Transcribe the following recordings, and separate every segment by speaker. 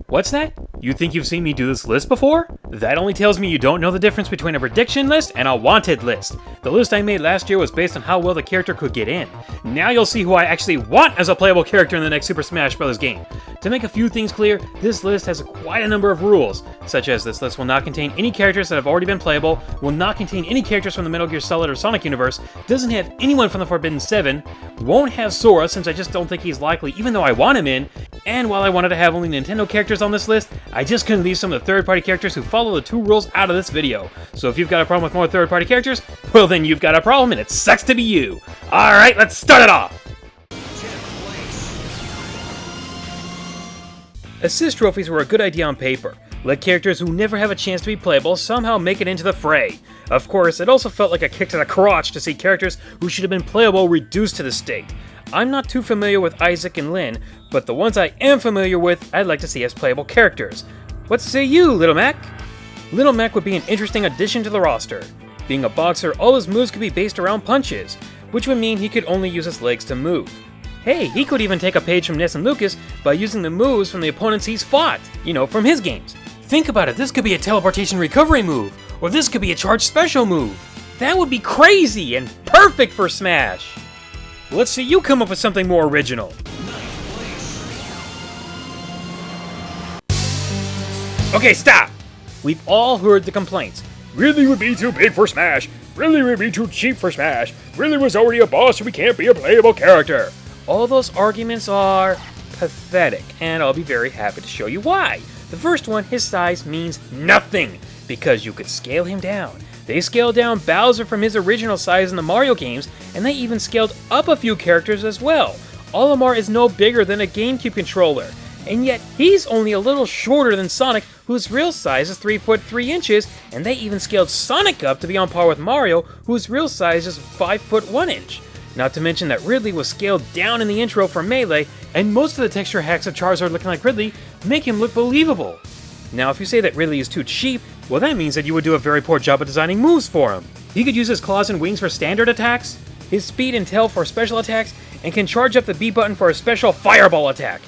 Speaker 1: What's that? You think you've seen me do this list before? That only tells me you don't know the difference between a prediction list and a wanted list. The list I made last year was based on how well the character could get in. Now you'll see who I actually want as a playable character in the next Super Smash Bros. Game. To make a few things clear, this list has quite a number of rules, such as this list will not contain any characters that have already been playable, will not contain any characters from the Metal Gear Solid or Sonic universe, doesn't have anyone from the Forbidden 7, won't have Sora since I just don't think he's likely even though I want him in, and while I wanted to have only Nintendo characters on this list, I just couldn't leave some of the third-party characters who follow the two rules out of this video. So if you've got a problem with more third-party characters, well then you've got a problem and it sucks to be you. Alright, let's start it off! Assist trophies were a good idea on paper. Let characters who never have a chance to be playable somehow make it into the fray. Of course, it also felt like a kick to the crotch to see characters who should have been playable reduced to this state. I'm not too familiar with Isaac and Lynn, but the ones I am familiar with, I'd like to see as playable characters. What say you, Little Mac? Little Mac would be an interesting addition to the roster. Being a boxer, all his moves could be based around punches, which would mean he could only use his legs to move. Hey, he could even take a page from Ness and Lucas by using the moves from the opponents he's fought, from his games. Think about it, this could be a teleportation recovery move, or this could be a charge special move. That would be crazy and perfect for Smash! Let's see you come up with something more original. Okay, stop! We've all heard the complaints. Ridley would be too big for Smash. Ridley would be too cheap for Smash. Ridley was already a boss, so he can't be a playable character. All those arguments are pathetic, and I'll be very happy to show you why. The first one, his size means nothing, because you could scale him down. They scaled down Bowser from his original size in the Mario games, and they even scaled up a few characters as well. Olimar is no bigger than a GameCube controller, and yet he's only a little shorter than Sonic, whose real size is 3 foot 3 inches, and they even scaled Sonic up to be on par with Mario, whose real size is 5 foot 1 inch. Not to mention that Ridley was scaled down in the intro for Melee, and most of the texture hacks of Charizard looking like Ridley make him look believable. Now if you say that Ridley is too cheap, well that means that you would do a very poor job of designing moves for him. He could use his claws and wings for standard attacks, his speed and tail for special attacks, and can charge up the B button for a special fireball attack.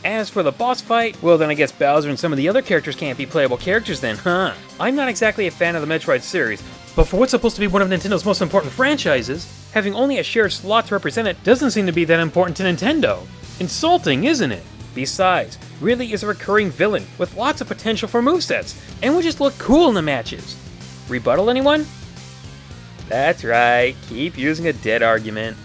Speaker 1: As for the boss fight, well then I guess Bowser and some of the other characters can't be playable characters then, huh? I'm not exactly a fan of the Metroid series, but for what's supposed to be one of Nintendo's most important franchises, having only a shared slot to represent it doesn't seem to be that important to Nintendo. Insulting, isn't it? Besides, Ridley is a recurring villain with lots of potential for movesets, and would just look cool in the matches. Rebuttal, anyone? That's right, keep using a dead argument.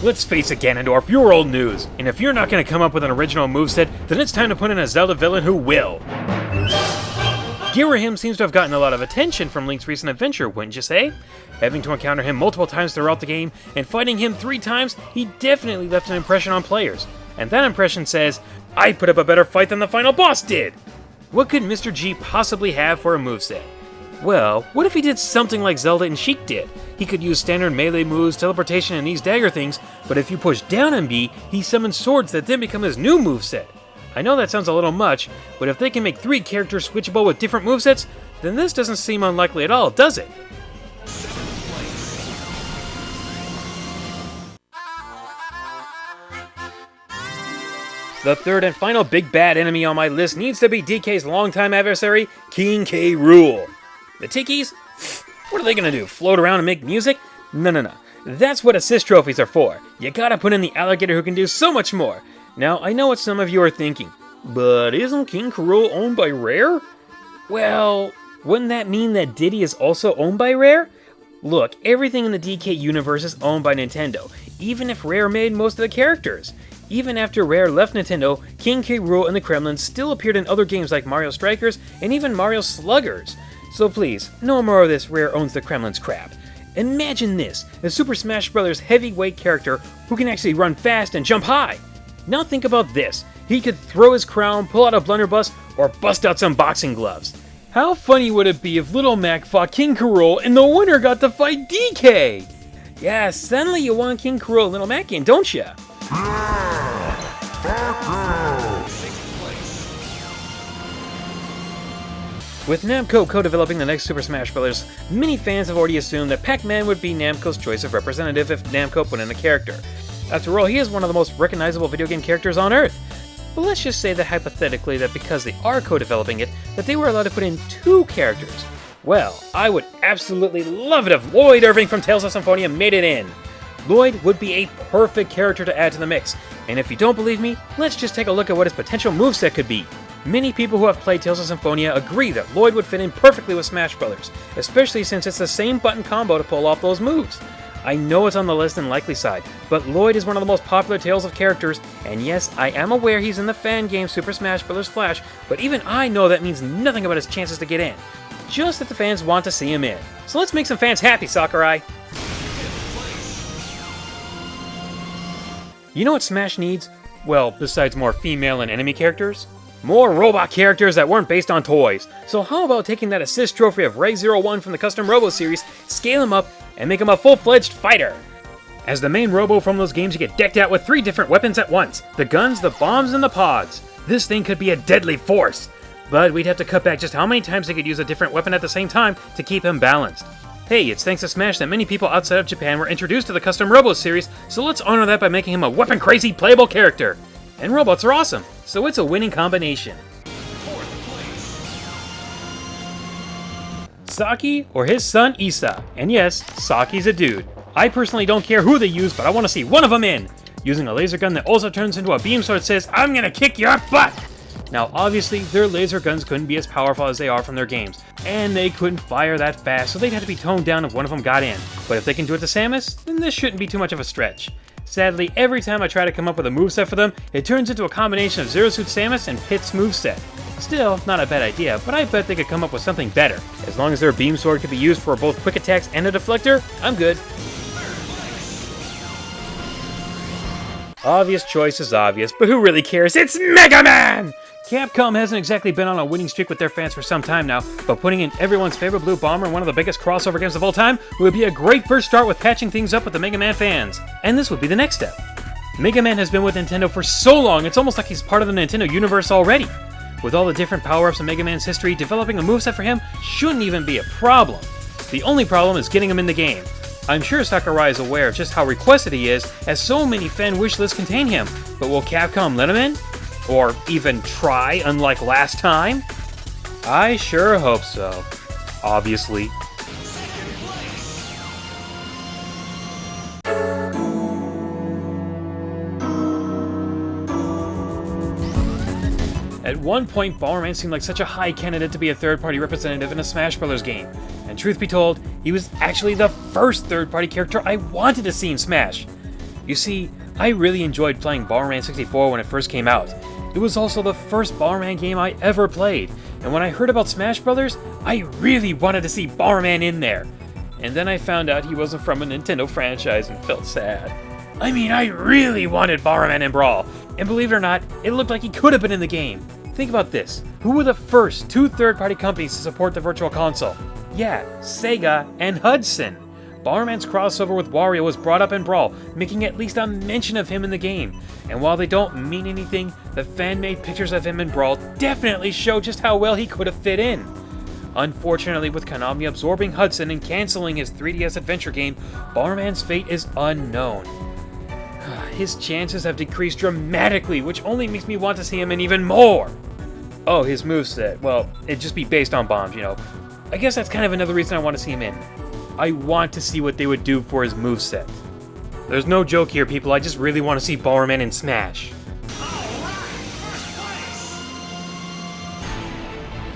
Speaker 1: Let's face it, Ganondorf, you're old news, and if you're not going to come up with an original moveset, then it's time to put in a Zelda villain who will. Girahim seems to have gotten a lot of attention from Link's recent adventure, wouldn't you say? Having to encounter him multiple times throughout the game, and fighting him 3 times, he definitely left an impression on players. And that impression says, I put up a better fight than the final boss did! What could Mr. G possibly have for a moveset? Well, what if he did something like Zelda and Sheik did? He could use standard melee moves, teleportation, and these dagger things, but if you push down on B, he summons swords that then become his new moveset. I know that sounds a little much, but if they can make 3 characters switchable with different movesets, then this doesn't seem unlikely at all, does it? The third and final big bad enemy on my list needs to be DK's longtime adversary, King K. Rool. The Tikis? What are they gonna do, float around and make music? No. That's what assist trophies are for. You gotta put in the alligator who can do so much more. Now, I know what some of you are thinking, but isn't King K. Rool owned by Rare? Well, wouldn't that mean that Diddy is also owned by Rare? Look, everything in the DK universe is owned by Nintendo, even if Rare made most of the characters. Even after Rare left Nintendo, King K. Rool and the Kremlin still appeared in other games like Mario Strikers and even Mario Sluggers. So please, no more of this Rare owns the Kremlin's crap. Imagine this, a Super Smash Bros. Heavyweight character who can actually run fast and jump high. Now think about this, he could throw his crown, pull out a blunderbuss, or bust out some boxing gloves. How funny would it be if Little Mac fought King K. Rool and the winner got to fight DK? Yeah, suddenly you want King K. Rool and Little Mac in, don't ya? With Namco co-developing the next Super Smash Bros., many fans have already assumed that PacMan would be Namco's choice of representative if Namco put in a character. After all, he is one of the most recognizable video game characters on Earth. But let's just say that hypothetically that because they are co-developing it, that they were allowed to put in 2 characters. Well, I would absolutely love it if Lloyd Irving from Tales of Symphonia made it in. Lloyd would be a perfect character to add to the mix, and if you don't believe me, let's just take a look at what his potential moveset could be. Many people who have played Tales of Symphonia agree that Lloyd would fit in perfectly with Smash Bros., especially since it's the same button combo to pull off those moves. I know it's on the list and likely side, but Lloyd is one of the most popular Tales of characters, and yes, I am aware he's in the fan game Super Smash Bros. Flash, but even I know that means nothing about his chances to get in. Just that the fans want to see him in. So let's make some fans happy, Sakurai! You know what Smash needs? Well, besides more female and enemy characters? More robot characters that weren't based on toys. So how about taking that assist trophy of Ray01 from the custom Robo series, scale him up, and make him a full-fledged fighter? As the main Robo from those games, you get decked out with 3 different weapons at once. The guns, the bombs, and the pods. This thing could be a deadly force. But we'd have to cut back just how many times they could use a different weapon at the same time to keep him balanced. Hey, it's thanks to Smash that many people outside of Japan were introduced to the custom Robo series, so let's honor that by making him a weapon-crazy playable character. And robots are awesome, so it's a winning combination. Saki or his son Issa. And yes, Saki's a dude. I personally don't care who they use, but I want to see one of them in, using a laser gun that also turns into a beam sword that says, "I'm gonna kick your butt!" Now obviously, their laser guns couldn't be as powerful as they are from their games, and they couldn't fire that fast, so they'd have to be toned down if one of them got in. But if they can do it to Samus, then this shouldn't be too much of a stretch. Sadly, every time I try to come up with a moveset for them, it turns into a combination of Zero Suit Samus and Pit's moveset. Still, not a bad idea, but I bet they could come up with something better. As long as their beam sword could be used for both quick attacks and a deflector, I'm good. Obvious choice is obvious, but who really cares? It's Mega Man! Capcom hasn't exactly been on a winning streak with their fans for some time now, but putting in everyone's favorite Blue Bomber in one of the biggest crossover games of all time would be a great first start with patching things up with the Mega Man fans. And this would be the next step. Mega Man has been with Nintendo for so long, it's almost like he's part of the Nintendo universe already. With all the different power-ups in Mega Man's history, developing a moveset for him shouldn't even be a problem. The only problem is getting him in the game. I'm sure Sakurai is aware of just how requested he is, as so many fan wish lists contain him, but will Capcom let him in? Or even try, unlike last time? I sure hope so. Obviously. At one point, Bomberman seemed like such a high candidate to be a third-party representative in a Smash Bros. Game. And truth be told, he was actually the first third-party character I wanted to see in Smash. You see, I really enjoyed playing Bomberman 64 when it first came out. It was also the first Bomberman game I ever played, and when I heard about Smash Bros., I really wanted to see Bomberman in there. And then I found out he wasn't from a Nintendo franchise and felt sad. I mean, I really wanted Bomberman in Brawl, and believe it or not, it looked like he could have been in the game. Think about this. Who were the first 2 third-party companies to support the Virtual Console? Yeah, Sega and Hudson. Bomberman's crossover with Wario was brought up in Brawl, making at least a mention of him in the game. And while they don't mean anything, the fan-made pictures of him in Brawl definitely show just how well he could have fit in. Unfortunately, with Konami absorbing Hudson and canceling his 3DS adventure game, Bomberman's fate is unknown. His chances have decreased dramatically, which only makes me want to see him in even more. Oh, his moveset. Well, it'd just be based on bombs, you know. I guess that's kind of another reason I want to see him in. I want to see what they would do for his moveset. There's no joke here, people. I just really want to see Bomberman in Smash.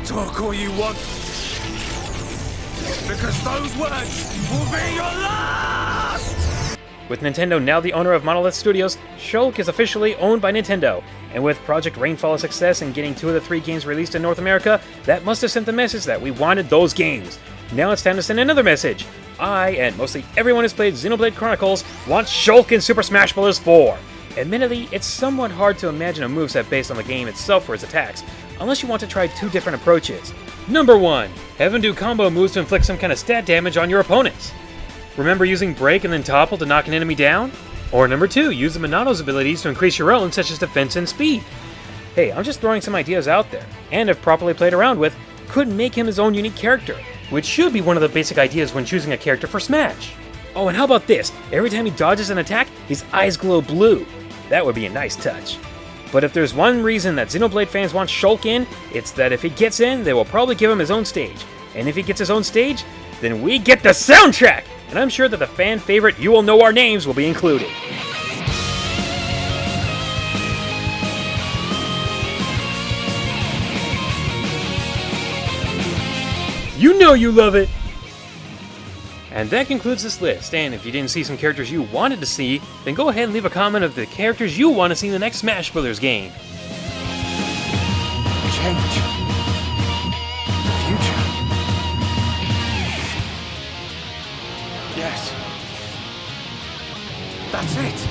Speaker 2: Talk all you want, because those words will be your last!
Speaker 1: With Nintendo now the owner of Monolith Studios, Shulk is officially owned by Nintendo. And with Project Rainfall a success and getting 2 of the 3 games released in North America, that must have sent the message that we wanted those games. Now it's time to send another message. I, and mostly everyone who's played Xenoblade Chronicles, want Shulk in Super Smash Bros. 4. Admittedly, it's somewhat hard to imagine a moveset based on the game itself for its attacks, unless you want to try 2 different approaches. Number 1. Have him do combo moves to inflict some kind of stat damage on your opponents. Remember using Break and then Topple to knock an enemy down? Or number 2, use the Monato's abilities to increase your own, such as defense and speed. Hey, I'm just throwing some ideas out there, and if properly played around with, could make him his own unique character, which should be one of the basic ideas when choosing a character for Smash. Oh, and how about this? Every time he dodges an attack, his eyes glow blue. That would be a nice touch. But if there's one reason that Xenoblade fans want Shulk in, it's that if he gets in, they will probably give him his own stage. And if he gets his own stage, then we get the soundtrack! And I'm sure that the fan favorite You Will Know Our Names will be included. You know you love it! And that concludes this list, and if you didn't see some characters you wanted to see, then go ahead and leave a comment of the characters you want to see in the next Smash Bros. Game.
Speaker 2: Change. The future. Yes. That's it.